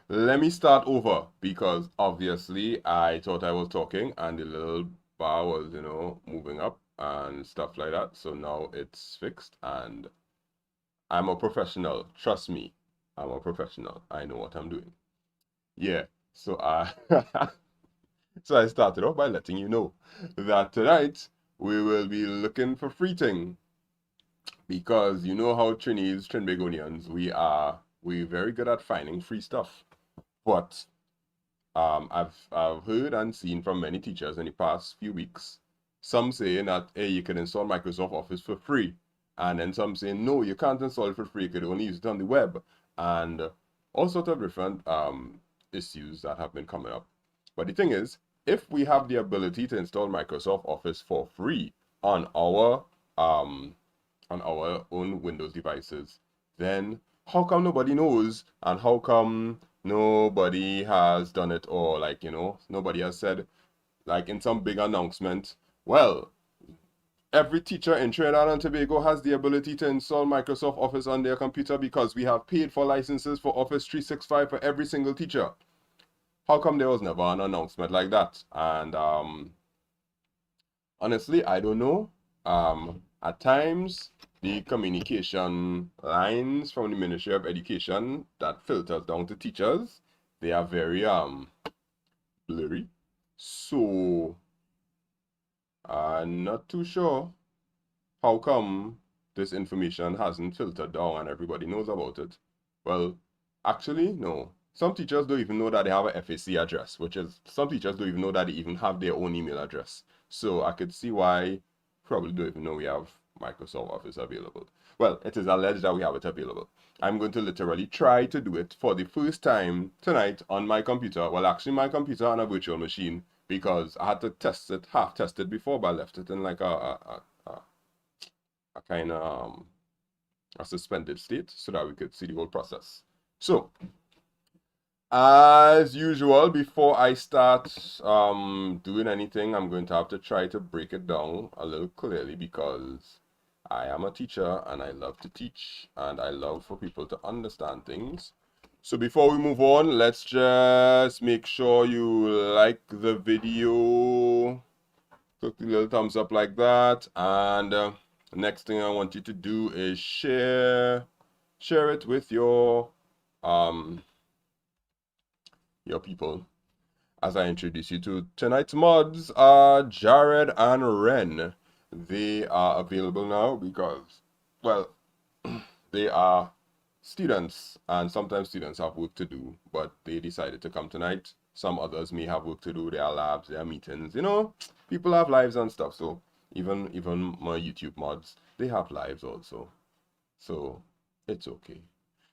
let me start over because obviously I thought I was talking and the little bar was, moving up and stuff like that. So now it's fixed and I'm a professional. Trust me, I'm a professional. I know what I'm doing. Yeah. So I so I started off by letting you know that tonight we will be looking for free thing because you know how Trinbagonians, we very good at finding free stuff. But I've heard and seen from many teachers in the past few weeks, some saying that hey, you can install Microsoft Office for free, and then some saying no, you can't install it for free. You could only use it on the web, and all sorts of different issues that have been coming up. But the thing is, if we have the ability to install Microsoft Office for free on um on our own Windows devices, then how come nobody knows? And how come nobody has done it? Or, like, nobody has said, like, in some big announcement, well, every teacher in Trinidad and Tobago has the ability to install Microsoft Office on their computer because we have paid for licenses for Office 365 for every single teacher. How come there was never an announcement like that? And honestly, I don't know. At times, the communication lines from the Ministry of Education that filters down to teachers, they are very blurry. So I'm not too sure how come this information hasn't filtered down and everybody knows about it. Well, actually, no. Some teachers don't even know that they have a FAC address, which is, some teachers don't even know that they even have their own email address. So I could see why probably don't even know we have Microsoft Office available. Well, it is alleged that we have it available. I'm going to literally try to do it for the first time tonight on my computer. Well, actually my computer on a virtual machine because I had to test it, half test it before, but I left it in like a kind of a suspended state so that we could see the whole process. So, as usual, before I start doing anything, I'm going to have to try to break it down a little clearly because I am a teacher and I love to teach and I love for people to understand things. So before we move on, let's just make sure you like the video, click the little thumbs up like that, and next thing I want you to do is share it with your people as I introduce you to tonight's mods. Jared and Ren, they are available now because, well, they are students and sometimes students have work to do, but they decided to come tonight. Some others may have work to do, their labs, their meetings, people have lives and stuff. So even my YouTube mods, they have lives also. So it's okay.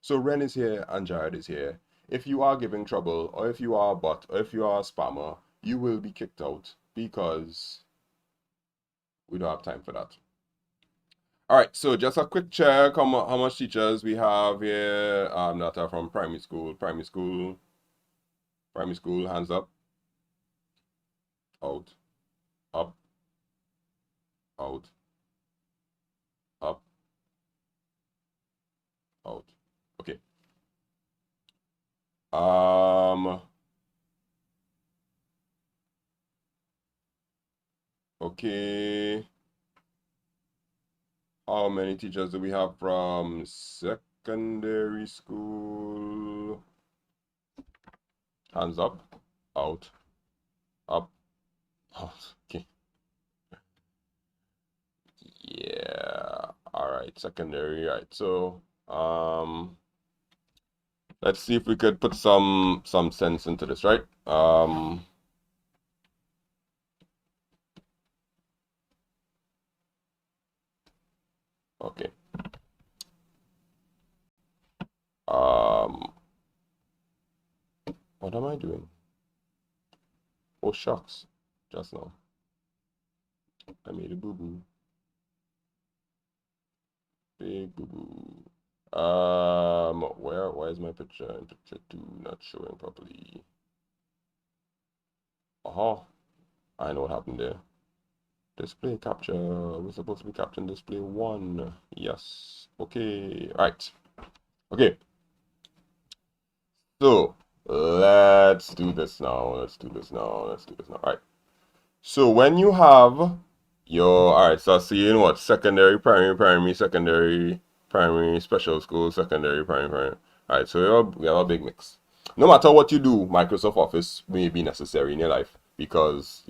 So Ren is here and Jared is here. If you are giving trouble, or if you are a bot, or if you are a spammer, you will be kicked out because we don't have time for that. All right, so just a quick check how much teachers we have here that are from primary school. Primary school, hands up. Out, up, out, up, out. Okay. Okay. How many teachers do we have from secondary school? Hands up, out, up, out. Okay. Yeah. All right, secondary. Right. So, let's see if we could put some sense into this, right? Okay. What am I doing? Oh, shucks. Just now. I made a boo-boo. Big boo-boo. Where is my picture? In picture 2, not showing properly. I know what happened there. Display capture. We're supposed to be capturing display 1. Yes. Okay. Right. Okay. So let's do this now. Let's do this now. Let's do this now. All right. So when you have your, all right, so seeing what? Secondary, primary, secondary, primary, special school, secondary, primary. All right, so we have a big mix. No matter what you do, Microsoft Office may be necessary in your life because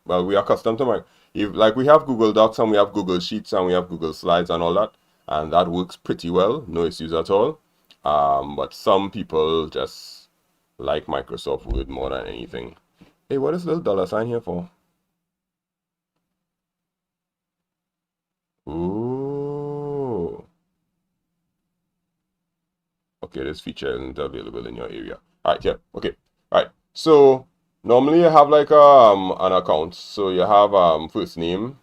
well, we are accustomed to like we have Google Docs and we have Google Sheets and we have Google Slides and all that, and that works pretty well, no issues at all. But some people just like Microsoft Word more than anything. Hey, what is this little $sign here for? Ooh. Okay, this feature isn't available in your area. Alright, yeah, okay. Alright. So normally you have like an account. So you have first name.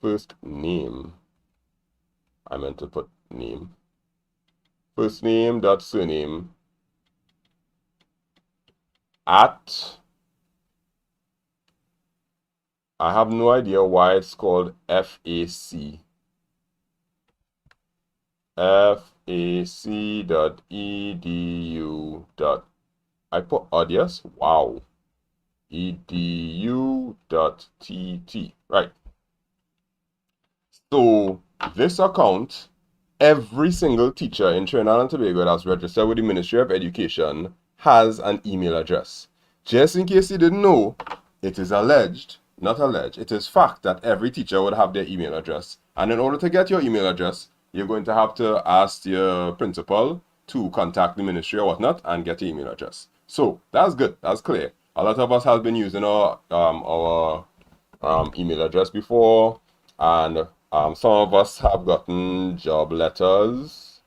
First name. I meant to put name. First name dot surname at, I have no idea why it's called FAC. fac.edu. I put audience. Wow. edu.tt. Right. So this account, every single teacher in Trinidad and Tobago that's registered with the Ministry of Education has an email address. Just in case you didn't know, it is alleged, not alleged, it is fact that every teacher would have their email address. And in order to get your email address, you're going to have to ask your principal to contact the ministry or whatnot and get your email address. So that's good, that's clear. A lot of us have been using our email address before, and some of us have gotten job letters.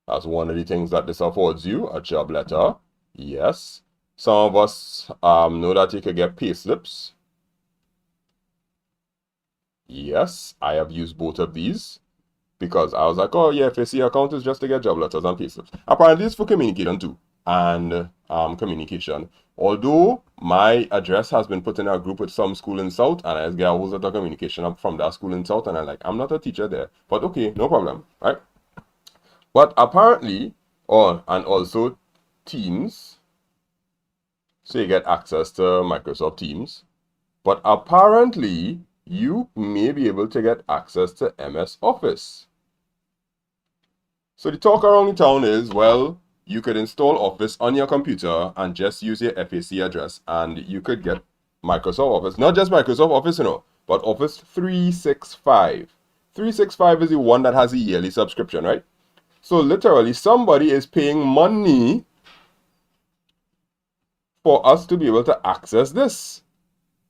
That's one of the things that this affords you, a job letter. Yes. Some of us know that you could get pay slips. Yes, I have used both of these because I was like, oh yeah, FAC account is just to get job letters and pay slips. Apparently it's for communication too, and communication. Although my address has been put in a group with some school in South, and I get holes of the communication up from that school in South, and I'm like, I'm not a teacher there, but okay, no problem, right? But apparently, and also Teams, so you get access to Microsoft Teams, but apparently you may be able to get access to MS Office. So the talk around the town is, well, you could install Office on your computer and just use your FAC address, and you could get Microsoft Office. Not just Microsoft Office, but Office 365. 365 is the one that has a yearly subscription, right? So literally, somebody is paying money for us to be able to access this.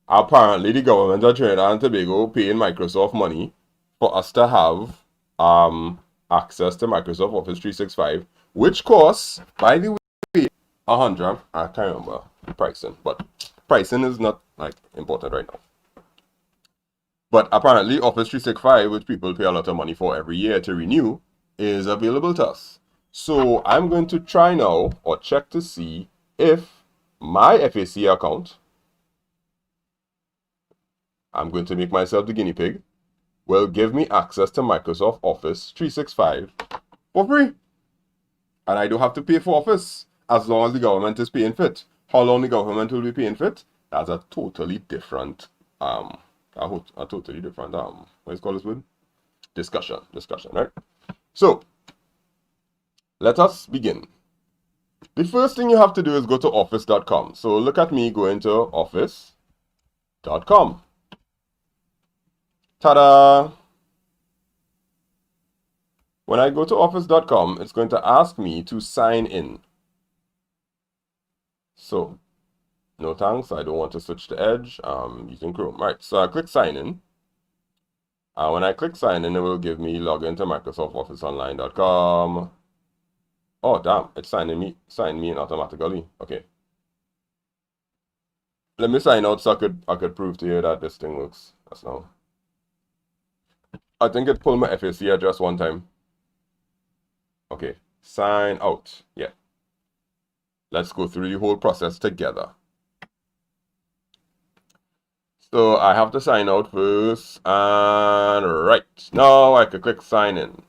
Apparently, the government of Trinidad and Tobago paying Microsoft money for us to have access to Microsoft Office 365, which costs, by the way, 100. I can't remember pricing, but pricing is not like important right now. But apparently, Office 365, which people pay a lot of money for every year to renew, is available to us. So I'm going to try now, or check to see if my FAC account, I'm going to make myself the guinea pig, will give me access to Microsoft Office 365 for free. And I don't have to pay for Office as long as the government is paying for it. How long the government will be paying for it? That's a totally different, what is called this word? Discussion, right? So, let us begin. The first thing you have to do is go to office.com. So look at me going to office.com. Ta-da! When I go to office.com, it's going to ask me to sign in. So, no thanks, I don't want to switch to Edge, using Chrome. Right, so I click sign in. When I click sign in, it will give me login to MicrosoftOfficeOnline.com. Oh, damn, it's signed me in automatically. Okay. Let me sign out so I could prove to you that this thing works. That's now. I think it pulled my FAC address one time. Okay, sign out. Yeah. Let's go through the whole process together. So I have to sign out first, and right now I can click sign in.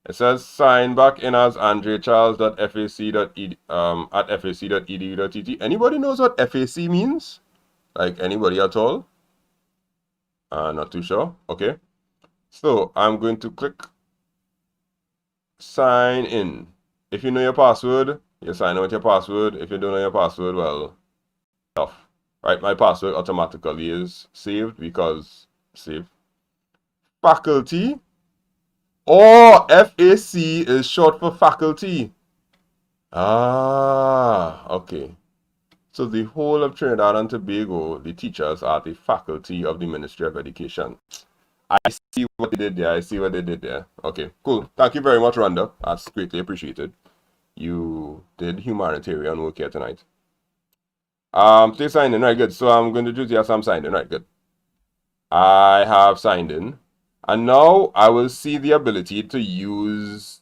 It says sign back in as andrecharles.fac.ed at fac.edu.tt. Anybody knows what FAC means? Like anybody at all? Not too sure. Okay. So I'm going to click sign in. If you know your password, you sign in with your password. If you don't know your password, well, tough. Right, my password automatically is saved because save. Faculty. Oh, FAC is short for faculty. Ah, okay. So the whole of Trinidad and Tobago, the teachers are the faculty of the Ministry of Education. I see what they did there. I see what they did there. Okay, cool. Thank you very much, Rhonda. That's greatly appreciated. You did humanitarian work here tonight. Please sign in. Right, good. So I'm going to do yes, I'm signed in. Right, good. I have signed in. And now I will see the ability to use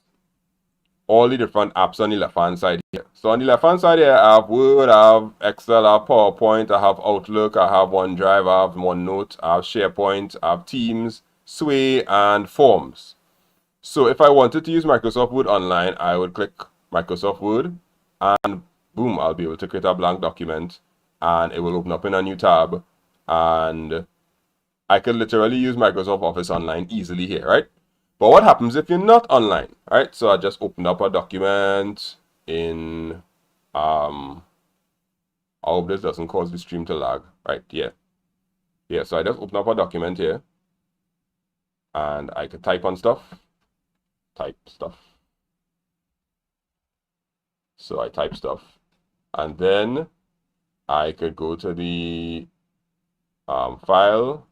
all the different apps on the left hand side here. So on the left hand side here, I have Word, I have Excel, I have PowerPoint, I have Outlook, I have OneDrive, I have OneNote, I have SharePoint, I have Teams, Sway, and Forms. So if I wanted to use Microsoft Word online, I would click Microsoft Word and boom, I'll be able to create a blank document and it will open up in a new tab and I could literally use Microsoft Office Online easily here, right? But what happens if you're not online, right? So I just opened up a document in, I hope this doesn't cause the stream to lag, right? Yeah. Yeah, so I just opened up a document here and I could type on stuff, type stuff. So I type stuff and then I could go to the file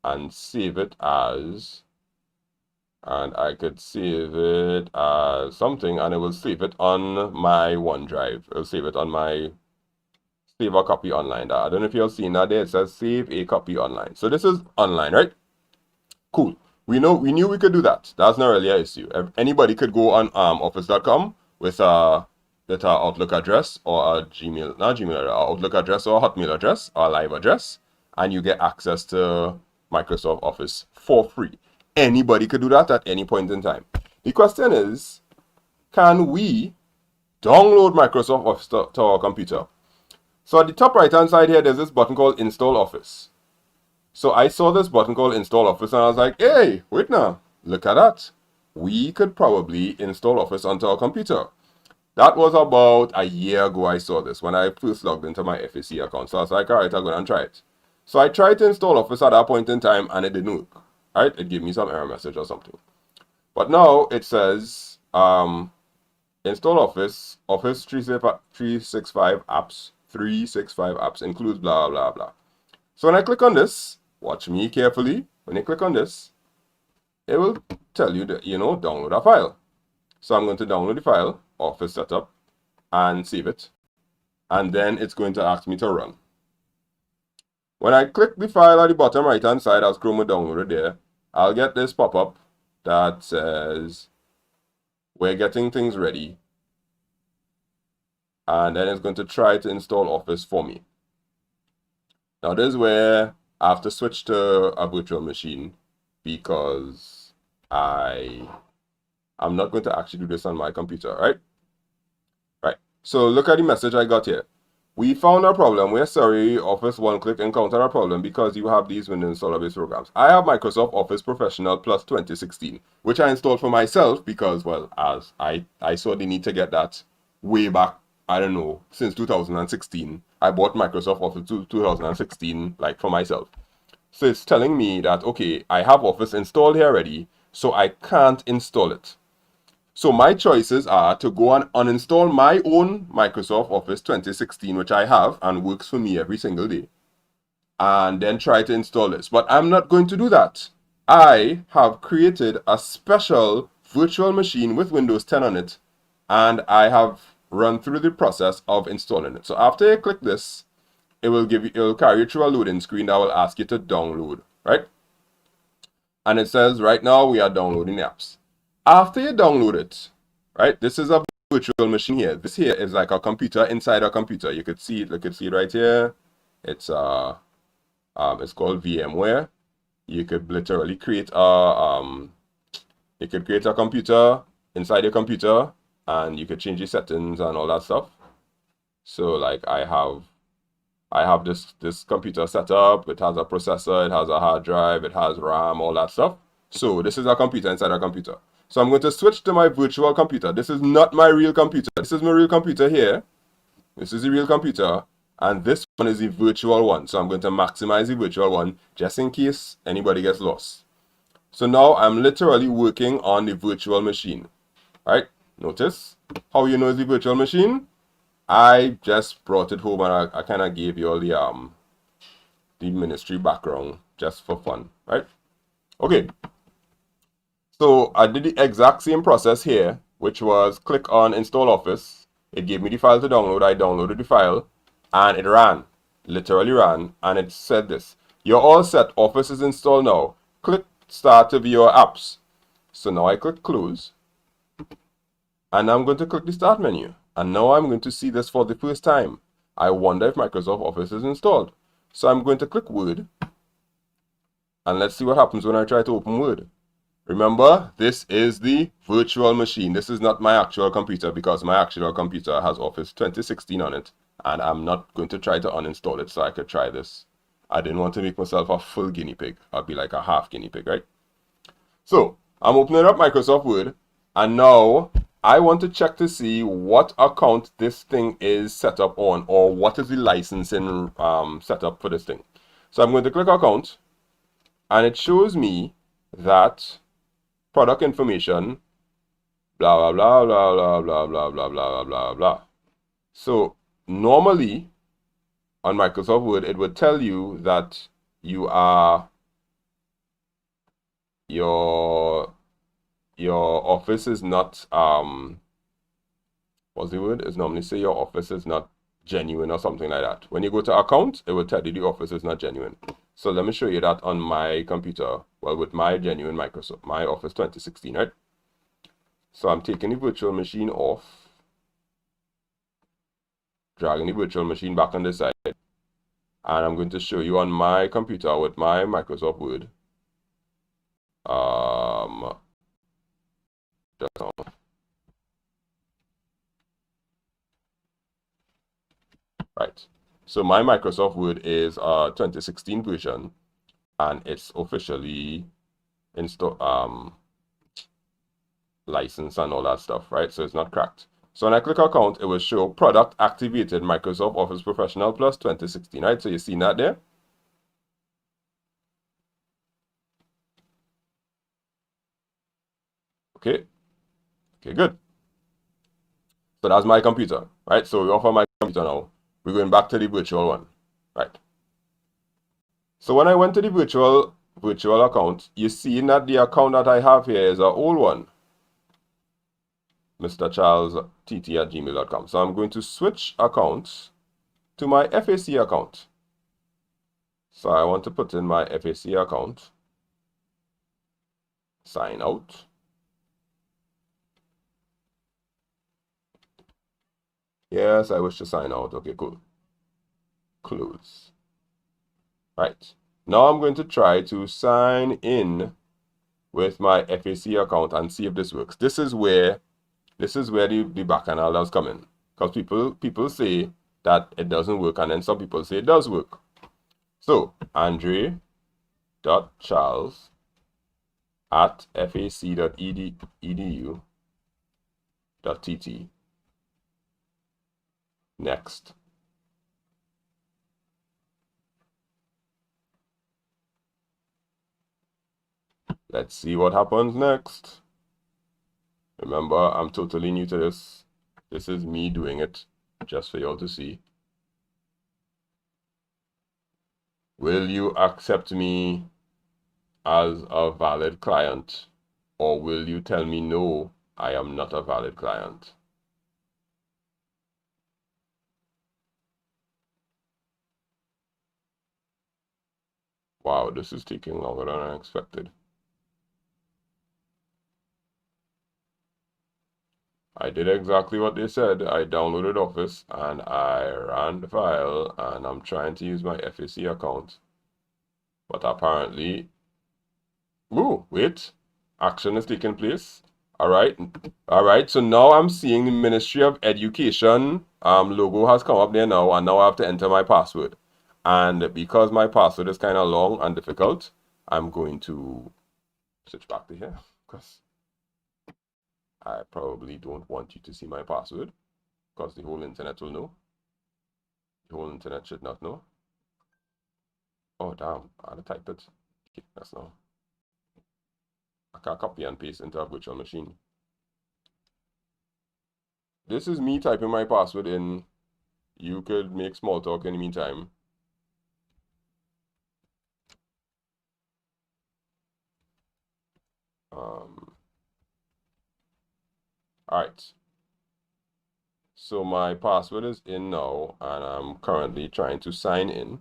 and save it as, and I could save it as something and it will save it on my OneDrive. It will save it on my save a copy online. I don't know if you've seen that there. It says save a copy online. So this is online, right? Cool. We knew we could do that. That's not really an issue. Anybody could go on office.com with a Outlook address or a Gmail, not Gmail, or Outlook address or a Hotmail address or a live address, and you get access to Microsoft Office for free. Anybody could do that at any point in time. The question is, can we download Microsoft Office to our computer? So at the top right hand side here, there's this button called Install Office. So I saw this button called Install Office and I was like, hey, wait now, look at that. We could probably install Office onto our computer. That was about a year ago I saw this when I first logged into my FAC account. So I was like, all right, I'm going to try it. So I tried to install Office at that point in time and it didn't work. Right? It gave me some error message or something. But now it says install Office 365 apps, 365 apps includes blah, blah, blah. So when I click on this, watch me carefully. When you click on this, it will tell you that, download a file. So I'm going to download the file, Office Setup, and save it. And then it's going to ask me to run. When I click the file at the bottom right hand side as Chrome downloaded there, I'll get this pop-up that says, we're getting things ready. And then it's going to try to install Office for me. Now this is where I have to switch to a virtual machine because I'm not going to actually do this on my computer, right? Right. So look at the message I got here. We found a problem. We're sorry, Office One-Click encountered a problem because you have these Windows installer-based programs. I have Microsoft Office Professional Plus 2016, which I installed for myself because, well, as I saw the need to get that way back, I don't know, since 2016. I bought Microsoft Office 2016, like, for myself. So it's telling me that, okay, I have Office installed here already, so I can't install it. So my choices are to go and uninstall my own Microsoft Office 2016, which I have and works for me every single day, and then try to install this. But I'm not going to do that. I have created a special virtual machine with Windows 10 on it, and I have run through the process of installing it. So after you click this, it will carry you through a loading screen that will ask you to download, right? And it says right now we are downloading the apps. After you download it, right, this is a virtual machine here. This here is like a computer inside a computer. You could see it right here. It's called VMware. You could literally create a computer inside your computer, and you could change the settings and all that stuff. So like I have this computer set up. It has a processor, it has a hard drive, it has RAM, all that stuff. So this is a computer inside a computer. So I'm going to switch to my virtual computer. This is not my real computer. This is my real computer here. This is the real computer. And this one is the virtual one. So I'm going to maximize the virtual one just in case anybody gets lost. So now I'm literally working on the virtual machine. Right? Notice how you know it's the virtual machine. I just brought it home and I kind of gave you all the ministry background just for fun, right? Okay. So I did the exact same process here, which was click on install Office. It gave me the file to download. I downloaded the file and it ran, literally ran, and it said this: you're all set. Office is installed now. Click start to view your apps. So now I click close and I'm going to click the start menu. And now I'm going to see this for the first time. I wonder if Microsoft Office is installed. So I'm going to click Word. And let's see what happens when I try to open Word. Remember, this is the virtual machine. This is not my actual computer because my actual computer has Office 2016 on it. And I'm not going to try to uninstall it so I could try this. I didn't want to make myself a full guinea pig. I'd be like a half guinea pig, right? So I'm opening up Microsoft Word. And now I want to check to see what account this thing is set up on, or what is the licensing setup for this thing. So I'm going to click account, and it shows me that product information, blah, blah, blah, blah, blah, blah, blah, blah, blah, blah, blah. So normally on Microsoft Word, it would tell you that you are, your office is not, what's the word? It's normally say your office is not genuine or something like that. When you go to account, it will tell you the office is not genuine. So let me show you that on my computer. Well, with my genuine Microsoft, my Office 2016, right? So I'm taking the virtual machine off, dragging the virtual machine back on the side, and I'm going to show you on my computer with my Microsoft Word. Just now. Right. So my Microsoft Word is a 2016 version, and it's officially installed, licensed and all that stuff, right? So it's not cracked. So when I click account, it will show product activated Microsoft Office Professional Plus 2016, right? So you see that there? Okay. Okay, good. So that's my computer, right? So we offer my computer now. We're going back to the virtual one, right? So when I went to the virtual account, you see that the account that I have here is an old one, mrcharlestt@gmail.com. So I'm going to switch accounts to my FAC account. So I want to put in my FAC account, sign out. Yes, I wish to sign out. Okay, cool. Close. Right. Now I'm going to try to sign in with my FAC account and see if this works. This is where the bacchanal does come in. Because people say that it doesn't work, and then some people say it does work. So andre.charles@fac.edu.tt. Next. Let's see what happens next. Remember, I'm totally new to this. This is me doing it just for y'all to see. Will you accept me as a valid client, or will you tell me no, I am not a valid client? Wow, this is taking longer than I expected. I did exactly what they said. I downloaded Office and I ran the file, and I'm trying to use my FAC account. But apparently, ooh, wait, action is taking place. All right. So now I'm seeing the Ministry of Education logo has come up there now, and now I have to enter my password. And because my password is kind of long and difficult, I'm going to switch back to here because I probably don't want you to see my password because the whole internet will know. The whole internet should not know. Oh damn, I had to type it. Okay, that's now. I can't copy and paste into a virtual machine. This is me typing my password in. You could make small talk in the meantime. Alright. So my password is in now, and I'm currently trying to sign in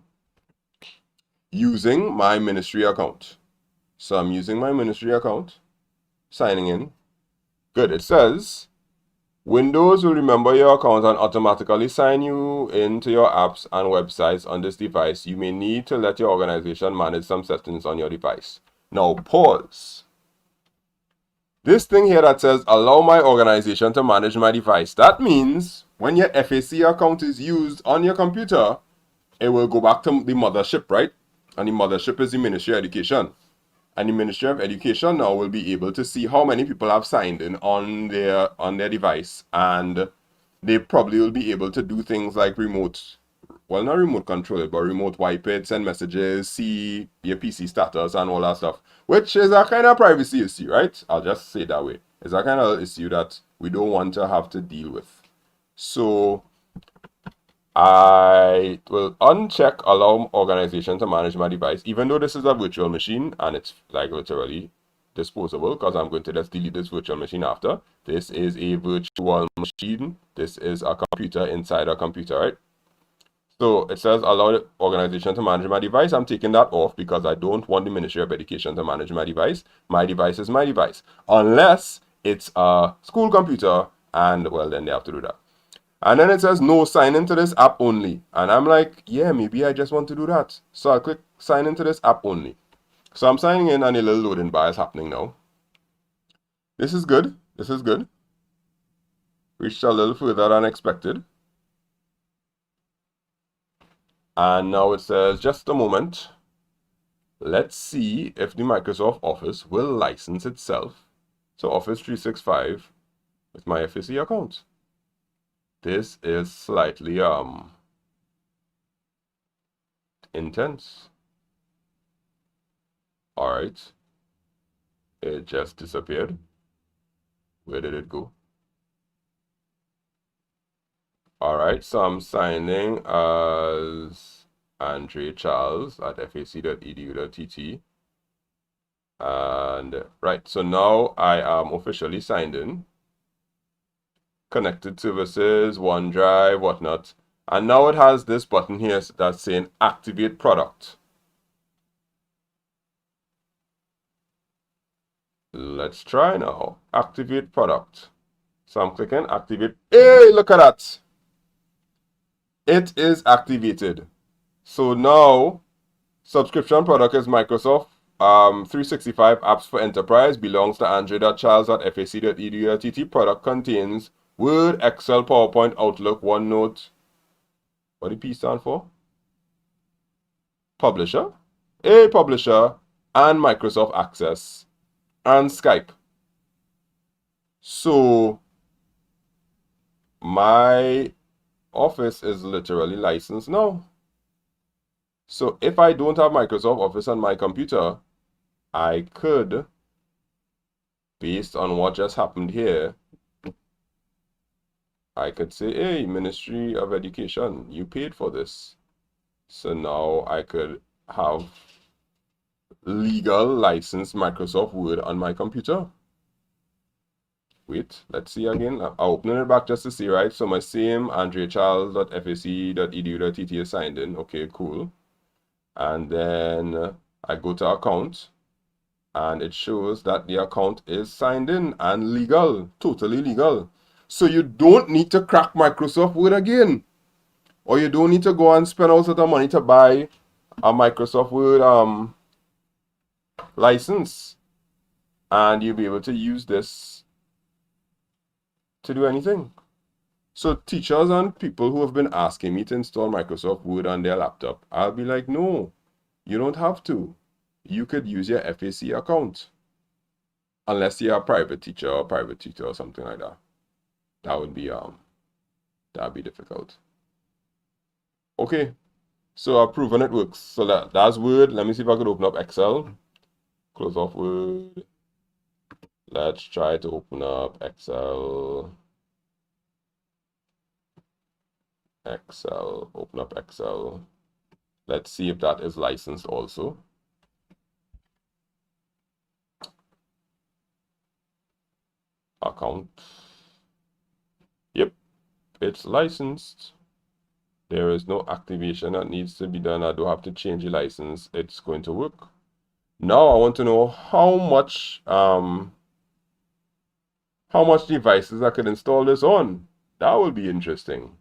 using my ministry account. So I'm using my ministry account, signing in. Good. It says Windows will remember your account and automatically sign you into your apps and websites on this device. You may need to let your organization manage some settings on your device. Now pause. This thing here that says allow my organization to manage my device. That means when your FAC account is used on your computer, it will go back to the mothership, right? And the mothership is the Ministry of Education. And the Ministry of Education now will be able to see how many people have signed in on their device, and they probably will be able to do things like remote, well, not remote control it, but remote wipe it, send messages, see your PC status and all that stuff, which is a kind of privacy issue, right? I'll just say it that way. It's a kind of issue that we don't want to have to deal with. So I will uncheck allow organization to manage my device, even though this is a virtual machine and it's like literally disposable, because I'm going to just delete this virtual machine after. This is a virtual machine. This is a computer inside a computer, right? So it says allow the organization to manage my device. I'm taking that off because I don't want the Ministry of Education to manage my device. My device is my device. Unless it's a school computer, and well, then they have to do that. And then it says no, sign into this app only. And I'm like, yeah, maybe I just want to do that. So I click sign into this app only. So I'm signing in and a little loading bar is happening now. This is good. This is good. Reached a little further than expected. And now it says, just a moment. Let's see if the Microsoft Office will license itself to Office 365 with my FAC account. This is slightly intense. All right. It just disappeared. Where did it go? All right, so I'm signing as Andre Charles at fac.edu.tt. And right, so now I am officially signed in. Connected services, OneDrive, whatnot. And now it has this button here that's saying activate product. Let's try now. Activate product. So I'm clicking activate. Hey, look at that. It is activated. So now subscription product is Microsoft 365 apps for enterprise, belongs to andre.charles.fac.edu.tt. Product contains Word, Excel, PowerPoint, Outlook, OneNote. What did P stand for? Publisher, a publisher, and Microsoft Access, and Skype. So my Office is literally licensed now. So if I don't have Microsoft Office on my computer, I could, based on what just happened here, I could say, hey, Ministry of Education, you paid for this. So now I could have legal licensed Microsoft Word on my computer. Wait, let's see again. I'll open it back just to see, right? So my same andrecharles.fac.edu.tt is signed in. Okay, cool. And then I go to account, and it shows that the account is signed in and legal, totally legal. So you don't need to crack Microsoft Word again, or you don't need to go and spend all sort of money to buy a Microsoft Word license, and you'll be able to use this to do anything. So teachers and people who have been asking me to install Microsoft Word on their laptop, I'll be like, no, you don't have to. You could use your FAC account. Unless you're a private teacher or private tutor or something like that. That'd be difficult. Okay, so I've proven it works. So that's Word. Let me see if I could open up Excel. Close off Word. Let's try to open up Excel. Open up Excel. Let's see if that is licensed also. Account. Yep, it's licensed. There is no activation that needs to be done. I don't have to change the license. It's going to work. Now I want to know how much devices I could install this on. That will be interesting.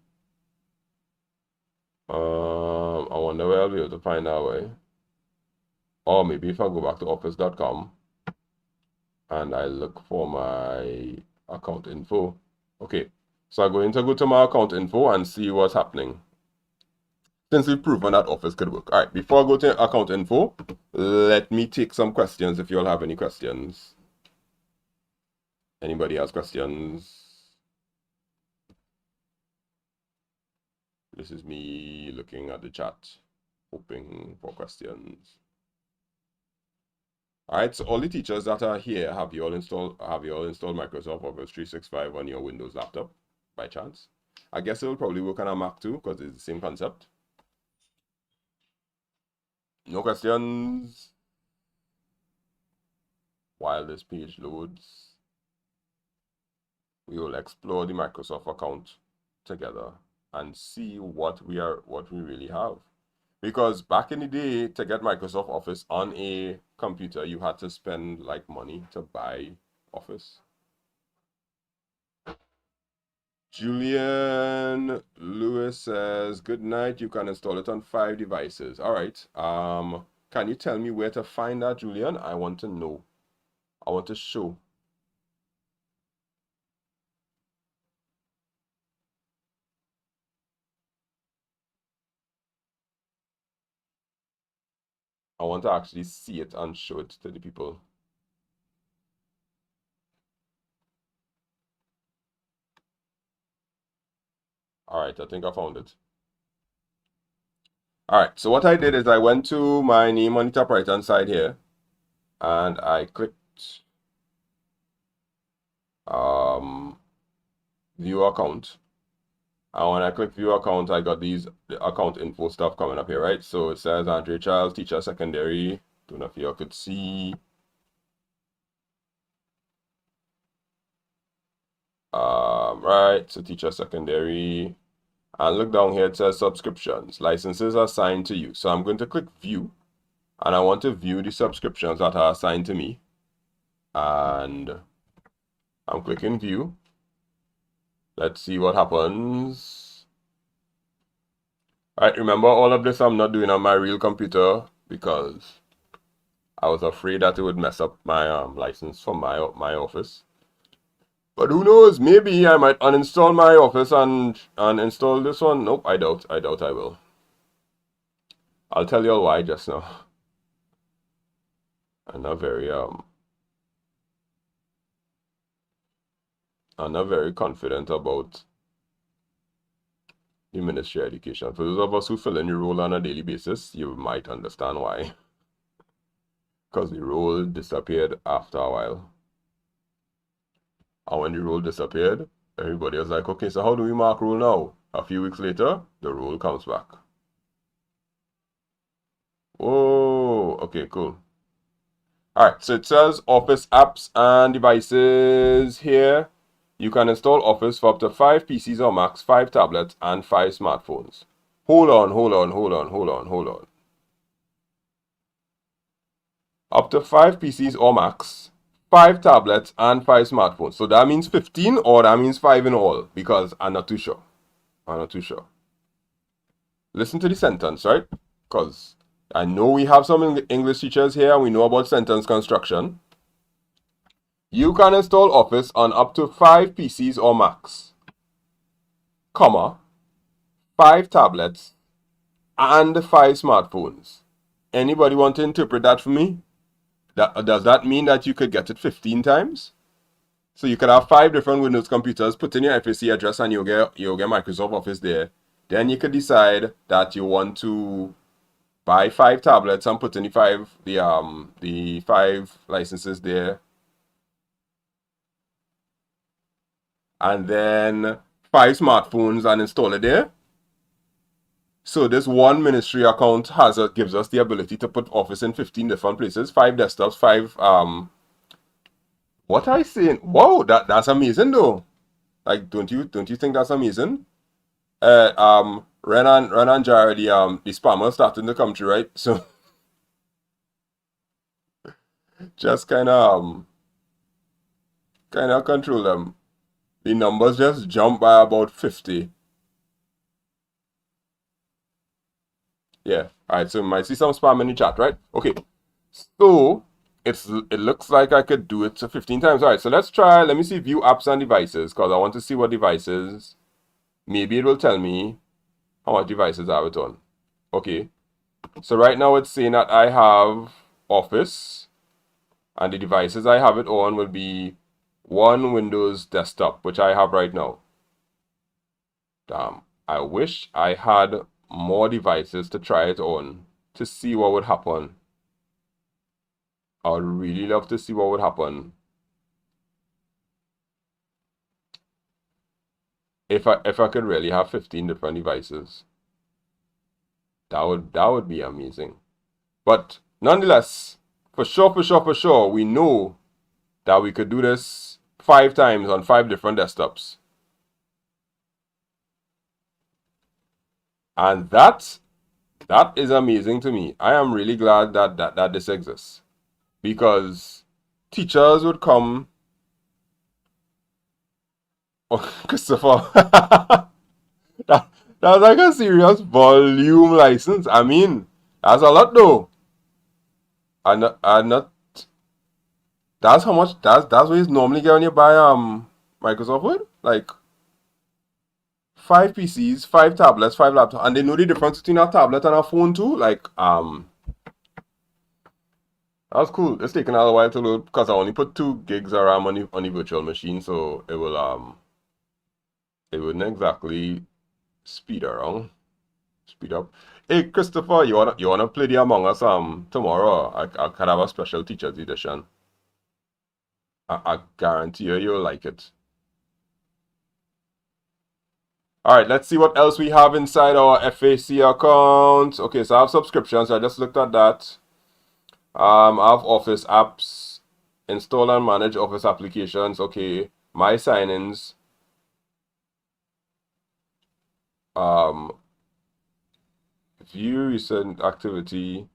I wonder where I'll be able to find that way. Or maybe if I go back to office.com and I look for my account info. Okay, so I'm going to go to my account info and see what's happening. Since we've proven that Office could work. All right, before I go to account info, let me take some questions if you all have any questions. Anybody has questions? This is me looking at the chat, hoping for questions. All right, so all the teachers that are here, have you all installed Microsoft Office 365 on your Windows laptop by chance? I guess it will probably work on a Mac too, because it's the same concept. No questions? While this page loads, we will explore the Microsoft account together and see what we really have. Because back in the day, to get Microsoft Office on a computer, you had to spend like money to buy Office. Julian Lewis says, good night, you can install it on 5 devices. All right. Can you tell me where to find that, Julian? I want to know. I want to show. I want to actually see it and show it to the people. All right, I think I found it. All right, so what I did is I went to my name on the top right-hand side here, and I clicked view account. And when I click view account, I got the account info stuff coming up here, right? So it says Andre Charles, teacher secondary. Don't know if you all could see. Right, so teacher secondary. And look down here, it says subscriptions. Licenses are assigned to you. So I'm going to click view. And I want to view the subscriptions that are assigned to me. And I'm clicking view. Let's see what happens. All right, remember all of this I'm not doing on my real computer because I was afraid that it would mess up my license for my office. But who knows? Maybe I might uninstall my Office and install this one. Nope, I doubt I will. I'll tell you all why just now. I'm not very confident about the Ministry of Education. For those of us who fill in the role on a daily basis, you might understand why. Because the role disappeared after a while. And when the role disappeared, everybody was like, okay, so how do we mark role now? A few weeks later, the role comes back. Oh, okay, cool. All right, so it says Office apps and devices here. You can install Office for up to 5 PCs or Macs, 5 tablets, and 5 smartphones. Hold on. Up to 5 PCs or Macs, 5 tablets, and 5 smartphones. So that means 15 or that means 5 in all? Because I'm not too sure. Listen to the sentence, right? Because I know we have some English teachers here and we know about sentence construction. You can install Office on up to 5 PCs or Macs, comma, 5 tablets, and 5 smartphones. Anybody want to interpret that for me? Does that mean that you could get it 15 times? So you could have 5 different Windows computers, put in your FAC address, and you'll get Microsoft Office there. Then you could decide that you want to buy 5 tablets and put in the 5 licenses there, and then 5 smartphones and install it there. So this one ministry account gives us the ability to put Office in 15 different places, 5 desktops, 5 what I saying? Wow, that's amazing though. Like, don't you think that's amazing? Renan Jara, the spammer starting to come through, right? So just kind of control them. The numbers just jump by about 50. Yeah. All right. So you might see some spam in the chat, right? Okay. So it looks like I could do it to 15 times. All right. So let's try. Let me see view apps and devices, because I want to see what devices. Maybe it will tell me how much devices I have it on. Okay. So right now it's saying that I have Office, and the devices I have it on will be one Windows desktop, which I have right now. Damn. I wish I had more devices to try it on to see what would happen. I would really love to see what would happen if I could really have 15 different devices. That would be amazing. But nonetheless, for sure, we know that we could do this 5 times on 5 different desktops. And that is amazing to me. I am really glad that this exists, because teachers would come. Oh, Christopher, that's like a serious volume license. I mean, that's a lot though. And not that's how much that's what it's normally get when you buy Microsoft Word. Like 5 PCs, 5 tablets, 5 laptops, and they know the difference between a tablet and a phone too. Like that's cool. It's taken a while to load because I only put 2 gigs of RAM on the virtual machine, so it wouldn't exactly speed up. Hey Christopher, you wanna play the Among Us tomorrow? I could have a special teachers edition. I guarantee you'll like it. Alright, let's see what else we have inside our FAC account. Okay, so I have subscriptions. I just looked at that. I have Office apps, install and manage Office applications. Okay, my sign-ins. View recent activity.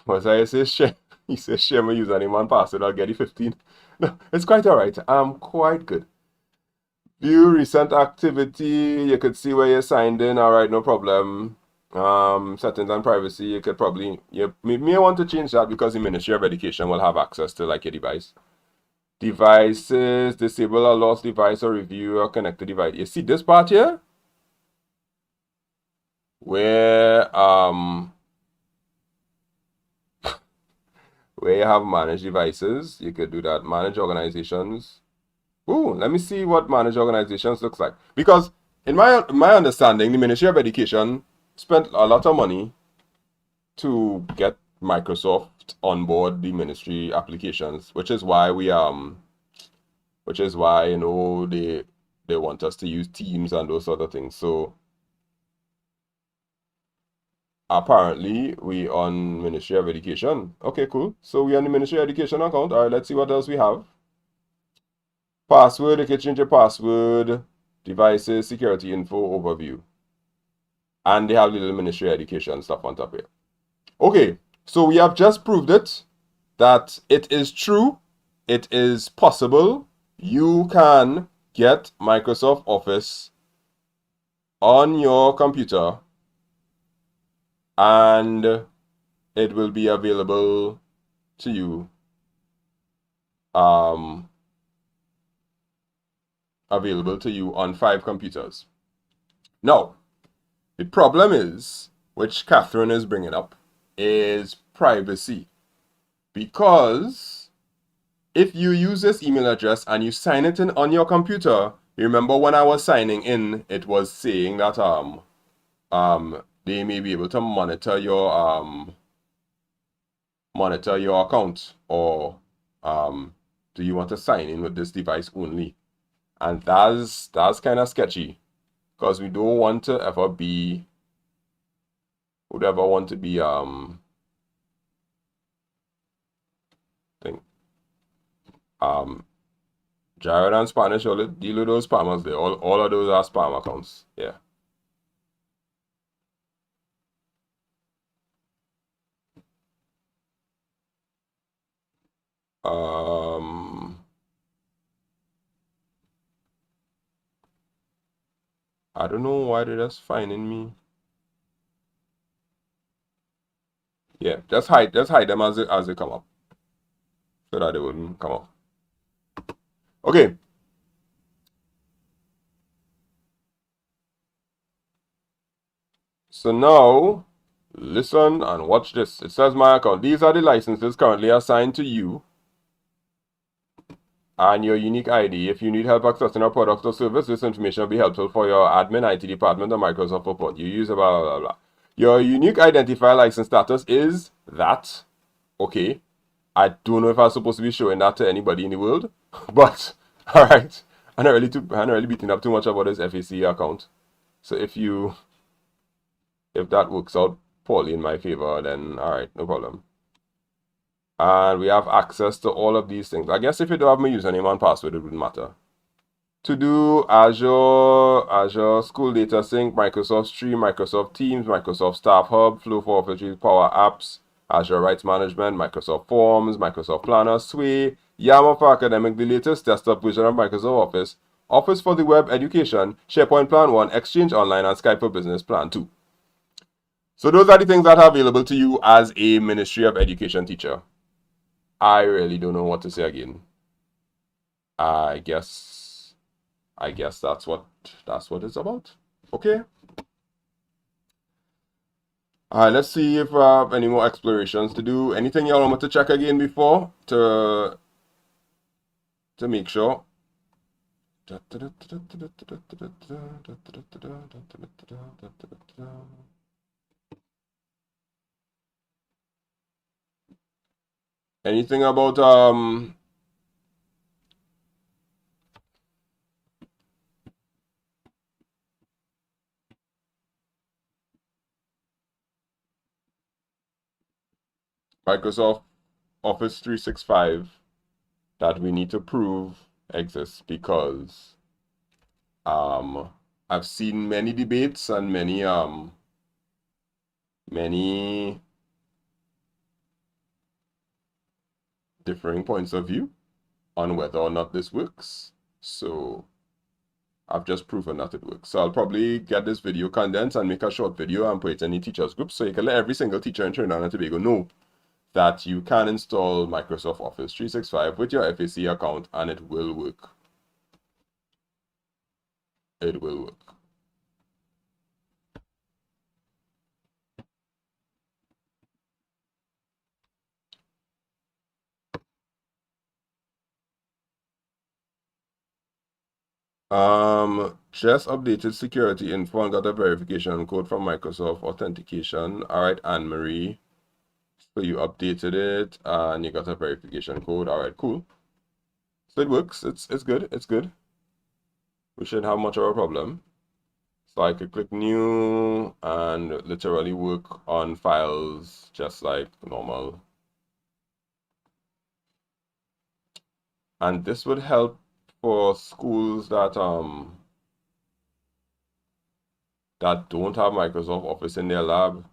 Was I say share? He says share my username and password. I'll get you 15. No, it's quite alright. I'm quite good. View recent activity. You could see where you're signed in. Alright, no problem. Settings and privacy. You could probably you may want to change that because the Ministry of Education will have access to like your device. Devices. Disable a lost device or review a connected device. You see this part here? Where where you have manage devices, you could do that. Manage organizations. Ooh, let me see what manage organizations looks like. Because in my understanding, the Ministry of Education spent a lot of money to get Microsoft on board the ministry applications, which is why they want us to use Teams and those sort of things. So apparently we on Ministry of Education. Okay, cool. So we on the Ministry of Education account. All right, let's see what else we have. Password, you can change your password. Devices, security info, overview. And they have little Ministry of Education stuff on top here. Okay, so we have just proved it, that it is true, it is possible. You can get Microsoft Office on your computer and it will be available to you available to you on 5 computers. Now, the problem is, which Catherine is bringing up, is privacy. Because if you use this email address and you sign it in on your computer, you remember when I was signing in, it was saying that they may be able to monitor your account, or do you want to sign in with this device only? And that's kind of sketchy, because we don't want to ever be, would ever want to be Jared and Spanish, all deal with those spammers there. All of those are spam accounts. Yeah. I don't know why they're just finding me. Yeah, just hide them as they come up, so that they wouldn't come up. Okay. So now, listen and watch this. It says my account. These are the licenses currently assigned to you and your unique ID. If you need help accessing a product or service, this information will be helpful for your admin, IT department, or Microsoft support. You use blah, blah, blah. Your unique identifier license status is that. Okay. I don't know if I was supposed to be showing that to anybody in the world, but all right. I'm not really beating up too much about this FAC account. So if that works out poorly in my favor, then all right, no problem. And we have access to all of these things. I guess if you don't have my username and password, it wouldn't matter. To do Azure School Data Sync, Microsoft Stream, Microsoft Teams, Microsoft Staff Hub, Flow for Office, Power Apps, Azure Rights Management, Microsoft Forms, Microsoft Planner, Sway, Yammer for Academic, the latest desktop version of Microsoft Office, Office for the Web Education, SharePoint Plan 1, Exchange Online, and Skype for Business Plan 2. So those are the things that are available to you as a Ministry of Education teacher. I really don't know what to say again. I guess that's what it's about. Okay. Alright, let's see if I have any more explorations to do. Anything y'all want me to check again before to make sure? Anything about Microsoft Office 365 that we need to prove exists? Because I've seen many debates and many differing points of view on whether or not this works. So I've just proven that it works. So I'll probably get this video condensed and make a short video and put it in the teachers group, so you can let every single teacher in Trinidad and Tobago know that you can install Microsoft Office 365 with your FAC account, and it will work. It will work. Just updated security info and got a verification code from Microsoft Authentication. All right, Anne-Marie. So you updated it and you got a verification code. All right, cool. So it works. It's good. It's good. We shouldn't have much of a problem. So I could click new and literally work on files just like normal. And this would help for schools that don't have Microsoft Office in their lab.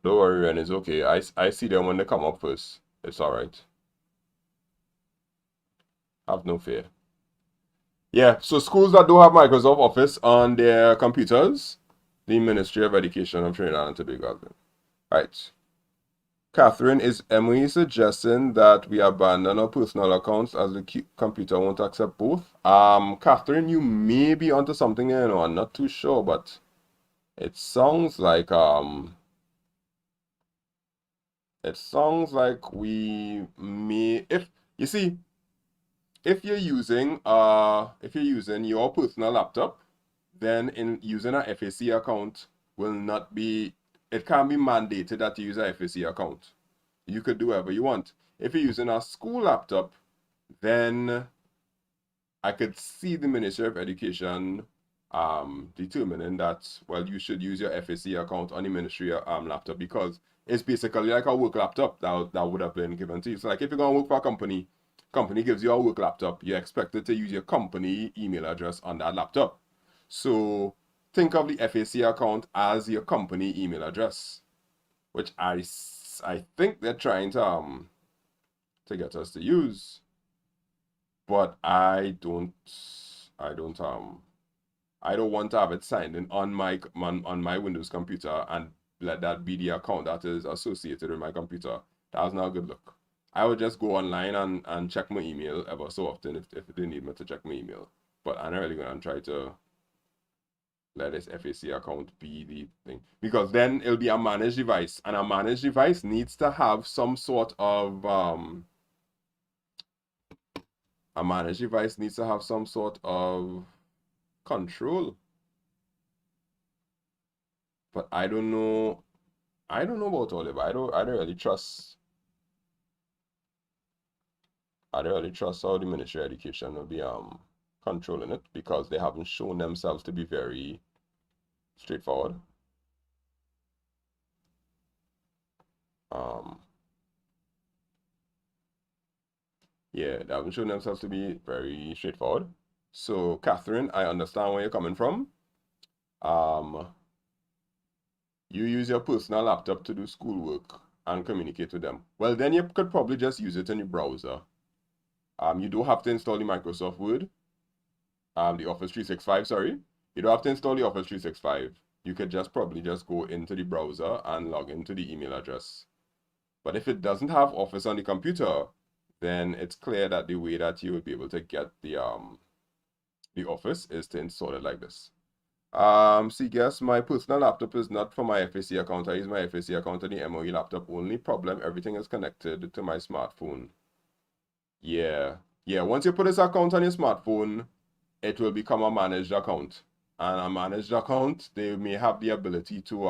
Don't worry, Ren, it's okay. I see them when they come up first. It's alright. Have no fear. Yeah, so schools that don't have Microsoft Office on their computers, the Ministry of Education of Trinidad and Tobago. Right. Catherine, is Emily suggesting that we abandon our personal accounts as the computer won't accept both? Catherine, you may be onto something there, I'm not too sure, but it sounds like we may, if you see, if you're using your personal laptop, then in using a FAC account will not be, it can't be mandated that you use a FAC account. You could do whatever you want. If you're using a school laptop, then I could see the Ministry of Education determining that, well, you should use your FAC account on the ministry laptop, because it's basically like a work laptop that would have been given to you. So like if you're going to work for a company gives you a work laptop, you're expected to use your company email address on that laptop. So think of the FAC account as your company email address, which I think they're trying to get us to use, but I don't want to have it signed in on my Windows computer and let that be the account that is associated with my computer. That's not a good look. I would just go online and check my email ever so often if they need me to check my email. But I'm not really going to try to let this FAC account be the thing, because then it'll be a managed device, and a managed device needs to have some sort of control. But I don't know about Oliver. I don't really trust how the Ministry of Education will be controlling it, because they haven't shown themselves to be very straightforward. Yeah, they haven't shown themselves to be very straightforward. So, Catherine, I understand where you're coming from. You use your personal laptop to do schoolwork and communicate with them. Well, then you could probably just use it in your browser. You don't have to install the Microsoft Word, the Office 365, sorry. You don't have to install the Office 365. You could probably just go into the browser and log into the email address. But if it doesn't have Office on the computer, then it's clear that the way that you would be able to get the Office is to install it like this. See, guess my personal laptop is not for my FAC account. I use my FAC account on the MOE laptop. Only problem, everything is connected to my smartphone. Yeah. Once you put this account on your smartphone, it will become a managed account. And a managed account, they may have the ability to,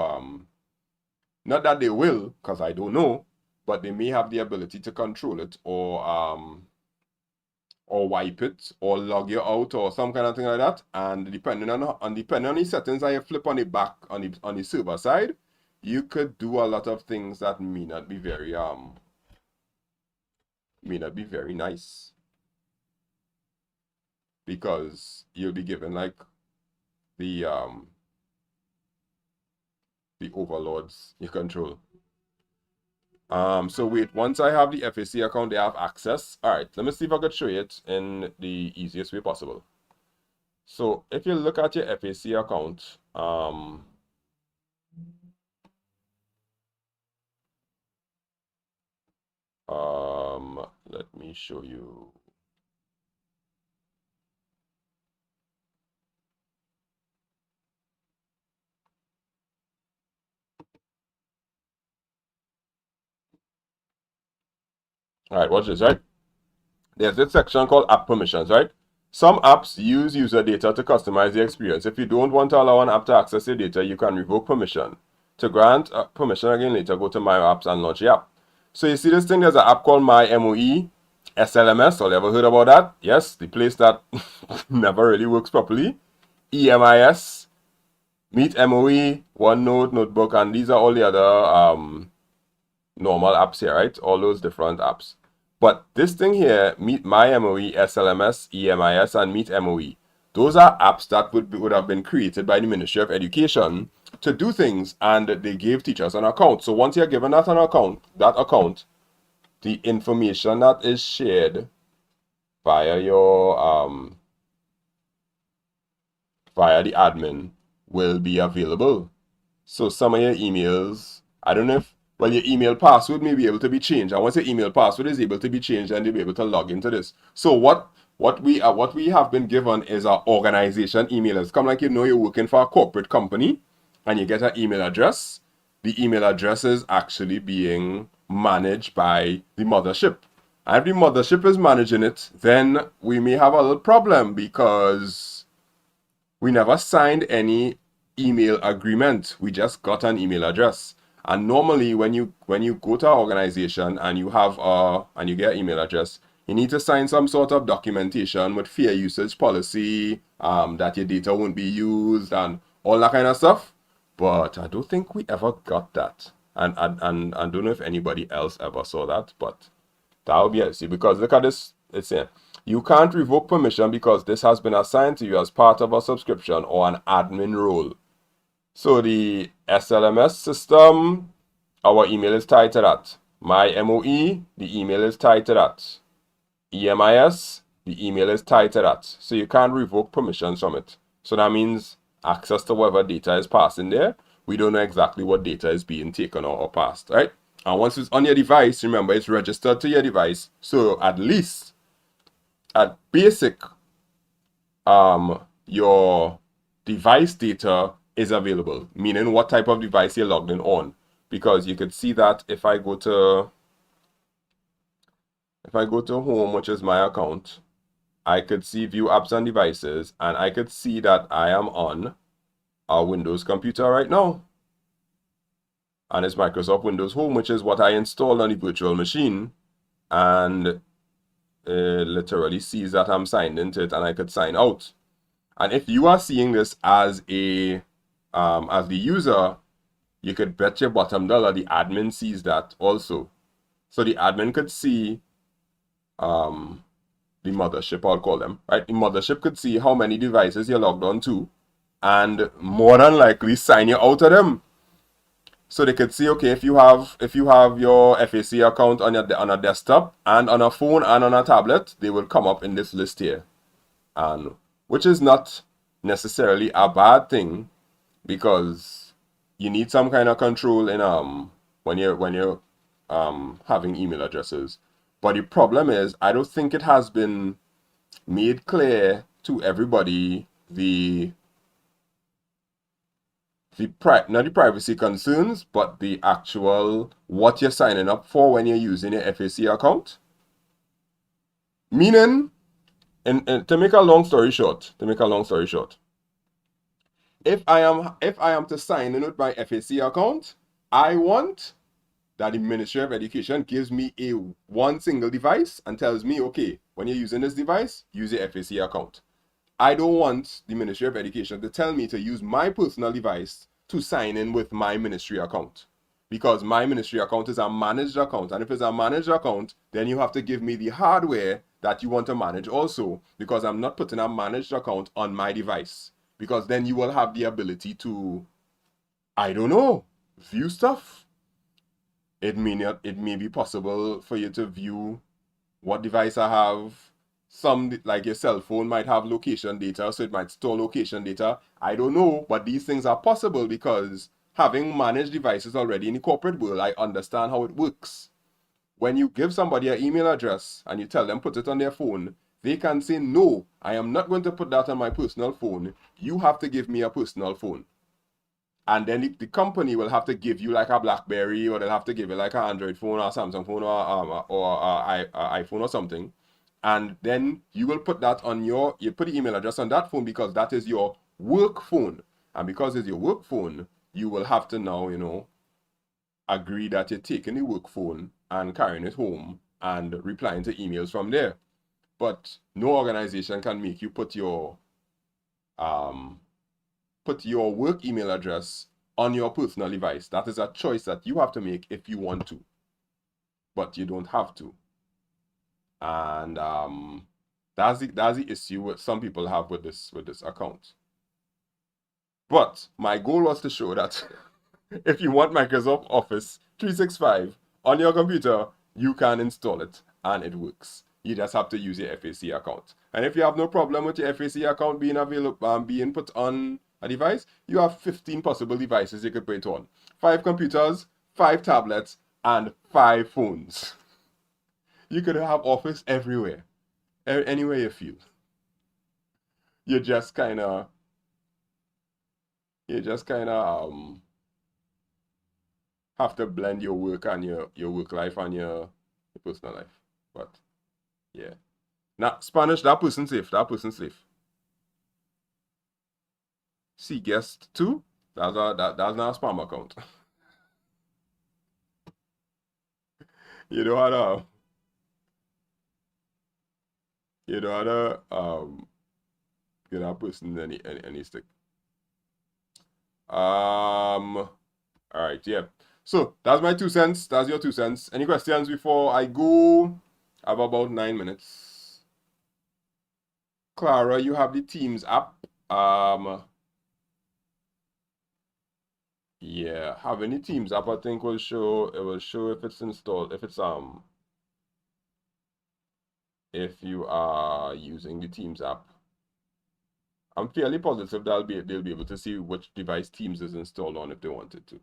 not that they will, because I don't know, but they may have the ability to control it, or wipe it, or log you out, or some kind of thing like that. And depending on the settings that you flip on the back on the server side, you could do a lot of things that may not be very nice, because you'll be given like the overlords you control. So wait, once I have the FAC account, they have access. All right, let me see if I could show you it in the easiest way possible. So if you look at your FAC account, let me show you. All right, watch this, right? There's this section called app permissions, right? Some apps use user data to customize the experience. If you don't want to allow an app to access your data, you can revoke permission. To grant permission again later, go to My Apps and launch the app. So you see this thing, there's an app called My MOE SLMS. All you ever heard about that? Yes, the place that never really works properly. EMIS, Meet MOE, OneNote, Notebook, and these are all the other normal apps here, right? All those different apps. But this thing here, Meet My MOE, SLMS, EMIS, and Meet MOE, those are apps that would have been created by the Ministry of Education to do things, and they gave teachers an account. So once you're given that account, the information that is shared via your via the admin will be available. So some of your emails, I don't know if Well, your email password may be able to be changed. And once your email password is able to be changed, then they'll be able to log into this. So what we have been given is our organization email. It's come like you're working for a corporate company and you get an email address. The email address is actually being managed by the mothership. And if the mothership is managing it, then we may have a little problem because we never signed any email agreement. We just got an email address. And normally when you go to an organization and you have and you get an email address, you need to sign some sort of documentation with fair usage policy, that your data won't be used and all that kind of stuff. But I don't think we ever got that. And I don't know if anybody else ever saw that, but that would be it. See, because look at this, it's saying you can't revoke permission because this has been assigned to you as part of a subscription or an admin role. So the SLMS system, our email is tied to that. My MOE, the email is tied to that. EMIS, the email is tied to that. So you can't revoke permissions from it. So that means access to whatever data is passing there, we don't know exactly what data is being taken or passed, right? And once it's on your device, remember it's registered to your device. So at least at basic, your device data is available, meaning what type of device you're logged in on. Because you could see that if I go to home, which is my account, I could see view apps and devices, and I could see that I am on a Windows computer right now. And it's Microsoft Windows Home, which is what I installed on the virtual machine. And it literally sees that I'm signed into it and I could sign out. And if you are seeing this as a as the user, you could bet your bottom dollar the admin sees that also. So the admin could see the mothership, I'll call them, right? The mothership could see how many devices you're logged on to and more than likely sign you out of them. So they could see, okay, if you have your FAC account on a desktop and on a phone and on a tablet, they will come up in this list here, and which is not necessarily a bad thing because you need some kind of control in when you're having email addresses. But the problem is, I don't think it has been made clear to everybody not the privacy concerns, but the actual what you're signing up for when you're using your FAC account. Meaning, and to make a long story short, if I am to sign in with my FAC account, I want that the Ministry of Education gives me one single device and tells me, okay, when you're using this device, use your FAC account. I don't want the Ministry of Education to tell me to use my personal device to sign in with my ministry account, because my ministry account is a managed account, and if it's a managed account, then you have to give me the hardware that you want to manage also, because I'm not putting a managed account on my device, because then you will have the ability to, I don't know, view stuff. It may be possible for you to view what device I have. Some, like your cell phone, might have location data, so it might store location data. I don't know, but these things are possible because having managed devices already in the corporate world, I understand how it works. When you give somebody an email address and you tell them put it on their phone, they can say, no, I am not going to put that on my personal phone. You have to give me a personal phone. And then the company will have to give you like a BlackBerry, or they'll have to give you like an Android phone or Samsung phone or iPhone or something. And then you will put that on you put the email address on that phone because that is your work phone. And because it's your work phone, you will have to now, agree that you're taking the work phone and carrying it home and replying to emails from there. But no organization can make you put your work email address on your personal device. That is a choice that you have to make if you want to, but you don't have to. And that's the issue what some people have with this account. But my goal was to show that if you want Microsoft Office 365 on your computer, you can install it and it works. You just have to use your FAC account. And if you have no problem with your FAC account being available, being put on a device, you have 15 possible devices you could put it on. 5 computers, 5 tablets, and 5 phones. You could have Office everywhere, anywhere you feel. You just kind of, you just kind of have to blend your work and your work life and your personal life. But yeah, now Spanish, that person safe. That person safe. See guest two. That's not a spam account. You know how to you know how to get that person any stick. All right, yeah. So that's my 2 cents. That's your 2 cents. Any questions before I go? I have about 9 minutes. Clara, you have the Teams app. Yeah, having the Teams app, I think will show if it's installed, if you are using the Teams app. I'm fairly positive they'll be able to see which device Teams is installed on if they wanted to.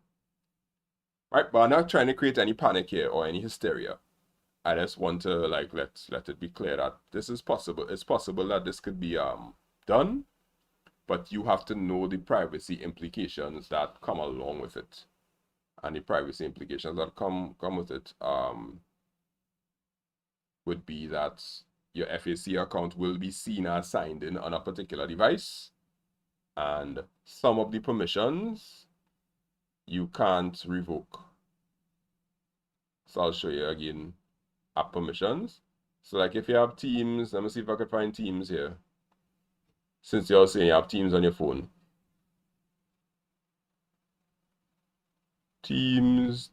Right, but I'm not trying to create any panic here or any hysteria. I just want to like let it be clear that this is possible. It's possible that this could be done, but you have to know the privacy implications that come along with it. And the privacy implications that come with it would be that your FAC account will be seen as signed in on a particular device, and some of the permissions you can't revoke. So I'll show you again app permissions. So like if you have Teams, let me see if I can find Teams here. Since you're saying you have Teams on your phone. Teams,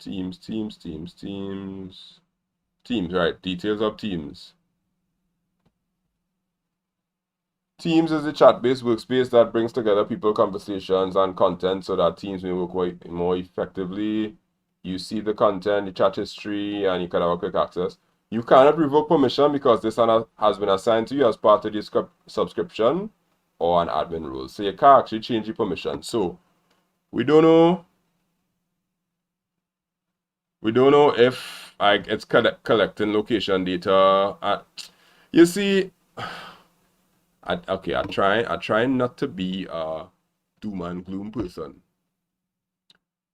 right, details of Teams. Teams is a chat-based workspace that brings together people, conversations, and content so that teams may work more effectively. You see the content, the chat history, and you can have a quick access. You cannot revoke permission because this has been assigned to you as part of the subscription or an admin role. So you can't actually change the permission. So we don't know. We don't know if it's collecting location data. You see, I try not to be a doom and gloom person,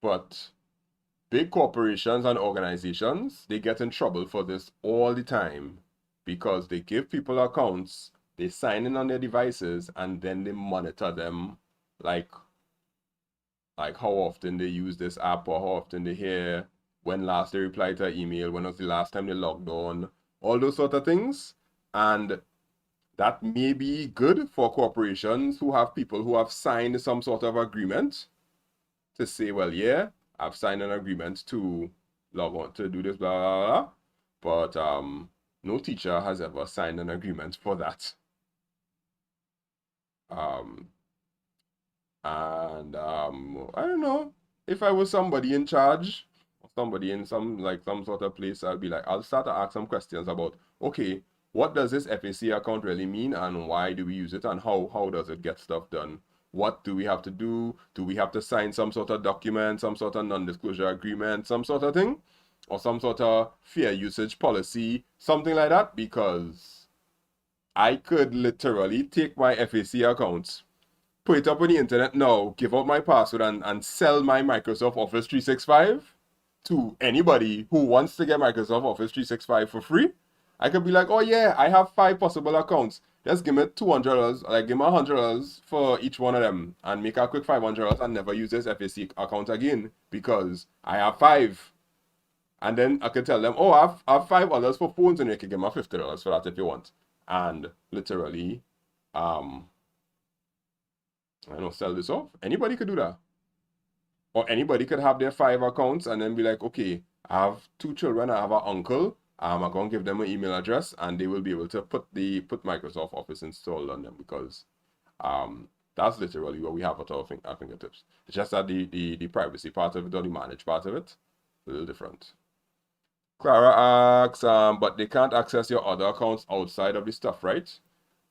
but big corporations and organizations, they get in trouble for this all the time because they give people accounts, they sign in on their devices, and then they monitor them like how often they use this app or how often they hear, when last they replied to an email, when was the last time they logged on, all those sort of things. And that may be good for corporations who have people who have signed some sort of agreement to say, well, yeah, I've signed an agreement to log on to do this, blah, blah, blah. But no teacher has ever signed an agreement for that. I don't know, if I was somebody in charge, or somebody in some sort of place, I'll start to ask some questions about, okay, what does this FAC account really mean, and why do we use it, and how does it get stuff done? What do we have to do? Do we have to sign some sort of document, some sort of non-disclosure agreement, some sort of thing? Or some sort of fair usage policy, something like that? Because I could literally take my FAC account, put it up on the internet now, give out my password, and sell my Microsoft Office 365 to anybody who wants to get Microsoft Office 365 for free. I could be like, oh yeah, I have 5 possible accounts. Just give me $200, like give me $100 for each one of them, and make a quick $500 and never use this FAC account again because I have 5. And then I could tell them, oh, I have $5 for phones, and you can give me $50 for that if you want. And literally, I don't sell this off. Anybody could do that. Or anybody could have their 5 accounts and then be like, okay, I have 2 children, I have an uncle, I'm going to give them an email address, and they will be able to put Microsoft Office installed on them, because that's literally what we have at our fingertips. It's just that the privacy part of it, or the managed part of it, a little different. Clara asks, but they can't access your other accounts outside of the stuff, right?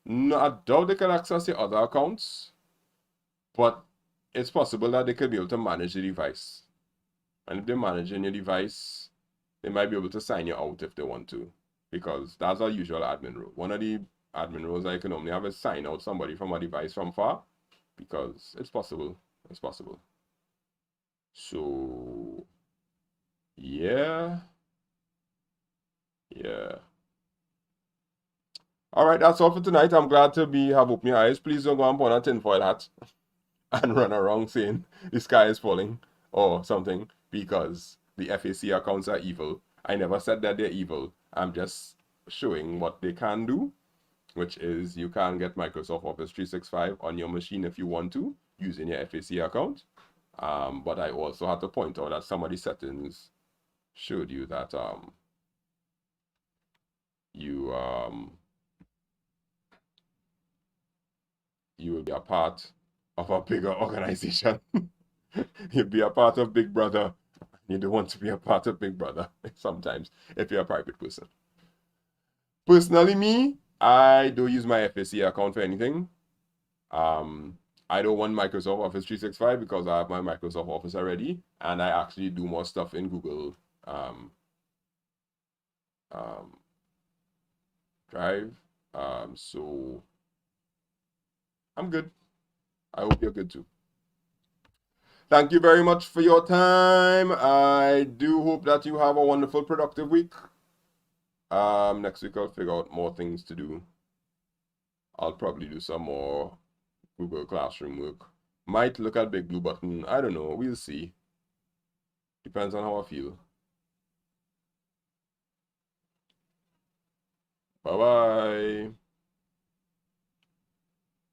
No, I doubt they can access your other accounts, but it's possible that they could be able to manage the device. And if they're managing your device, they might be able to sign you out if they want to, because that's our usual admin role. One of the admin roles I can only have is sign out somebody from a device from far, because it's possible. It's possible. So, yeah. Yeah. All right, that's all for tonight. I'm glad to have opened your eyes. Please don't go and put on a tinfoil hat and run around saying the sky is falling or something, because the FAC accounts are evil. I never said that they're evil. I'm just showing what they can do, which is you can get Microsoft Office 365 on your machine if you want to, using your FAC account. But I also had to point out that some of the settings showed you that you will be a part of a bigger organization. You'll be a part of Big Brother. You don't want to be a part of Big Brother sometimes if you're a private person. Personally, me, I don't use my FAC account for anything. I don't want Microsoft Office 365 because I have my Microsoft Office already, and I actually do more stuff in Google Drive. So I'm good. I hope you're good too. Thank you very much for your time. I do hope that you have a wonderful, productive week. Next week I'll figure out more things to do. I'll probably do some more Google Classroom work. Might look at Big Blue Button. I don't know. We'll see. Depends on how I feel. Bye-bye.